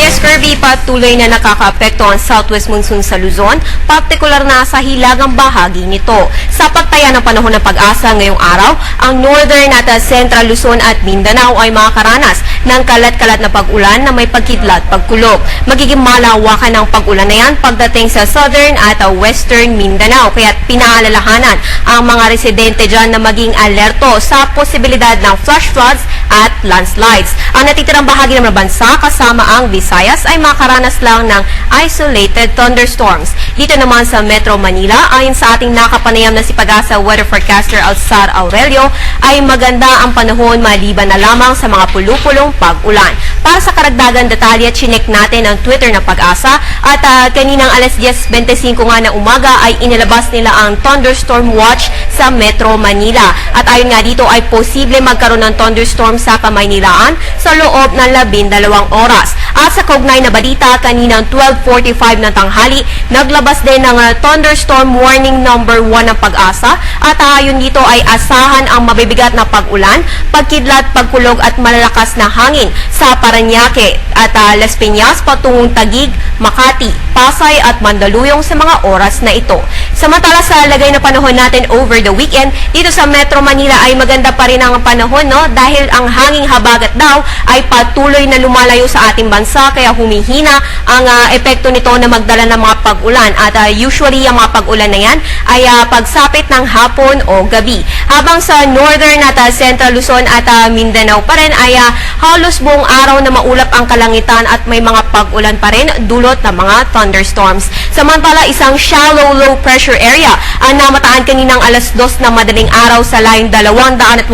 Yes, Kirby, patuloy na nakakaapekto ang southwest monsoon sa Luzon, partikular na sa hilagang bahagi nito. Sa pagtaya ng panahon ng pag-asa ngayong araw, ang northern at central Luzon at Mindanao ay makakaranas ng kalat-kalat na pag-ulan na may pagkidlat, pagkulog. Magiging malawakan ang pag-ulan na yan pagdating sa southern at western Mindanao. Kaya pinaalalahanan ang mga residente dyan na maging alerto sa posibilidad ng flash floods at landslides. Ang natitirang bahagi ng bansa kasama ang Visayas ay makaranas lang ng isolated thunderstorms. Dito naman sa Metro Manila, ayon sa ating nakapanayam na si Pag-asa weather forecaster Alzar Aurelio, ay maganda ang panahon maliban na lamang sa mga pulupulong pag-ulan. Para sa karagdagan detalye, chinek natin ang Twitter ng Pag-asa at kaninang alas 10:25 nga na umaga ay inilabas nila ang thunderstorm watch sa Metro Manila. At ayon nga dito ay posible magkaroon ng thunderstorm sa Kamaynilaan sa loob ng 12 oras. At sa kaugnay na balita, kaninang 12:45 ng tanghali, naglabas din ng thunderstorm warning number 1 ng Pag-asa at ayon dito ay asahan ang mabibigat na pag-ulan, pagkidlat, pagkulog at malalakas na hangin sa Parañaque at Las Piñas patungong Taguig, Makati, Pasay at Mandaluyong sa mga oras na ito. Samantala sa lagay na panahon natin over the weekend, dito sa Metro Manila ay maganda pa rin ang panahon, no? Dahil ang hanging habagat daw ay patuloy na lumalayo sa ating bansa kaya humihina ang epekto nito na magdala ng mga pag-ulan at usually ang mga pag-ulan na yan ay pagsapit ng hapon o gabi. Habang sa northern at central Luzon at Mindanao pa rin ay halos buong araw na maulap ang kalangitan at may mga pag-ulan pa rin dulot ng mga thunderstorms. Samantala, isang shallow low pressure area ang namataan kaninang alas 2 na madaling araw sa layong 280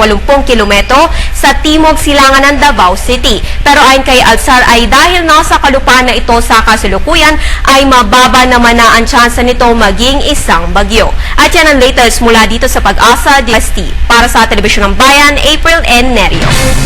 kilometro sa timog silangan ng Davao City. Pero ayon kay Alzar ay dahil nasa kalupaan na ito sa kasalukuyan ay mababa naman na ang tsansa nito maging isang bagyo. At yan ang latest mula dito sa Pag-asa DST. Para sa Telebisyon ng Bayan, April N. Nerio.